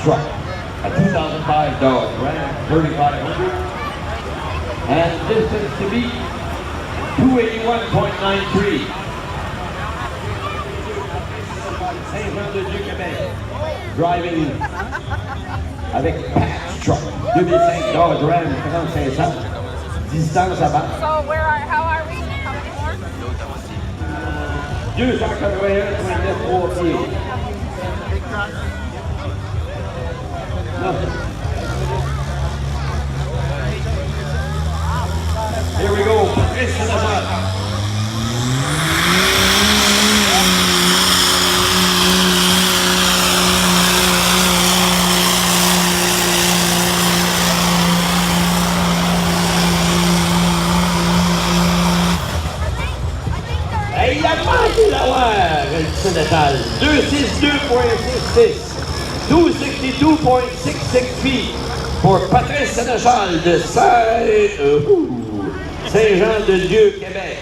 Truck, a 2005 Dodge Ram 3500, and distance to beat 281.93. Saint-Jean de Dieu-Québec, driving avec Patch Truck, 2005 Dodge Ram 3500, distance à battre. So how are we? How many more? 281,3 pieds. No. Here we go, Patrice Sénéchal. Hey, il a manqué l'avoir, le Sénéchal. 262.66. 262.66 feet pour Patrice Sénéchal de Saint-Jean-de-Dieu, Québec.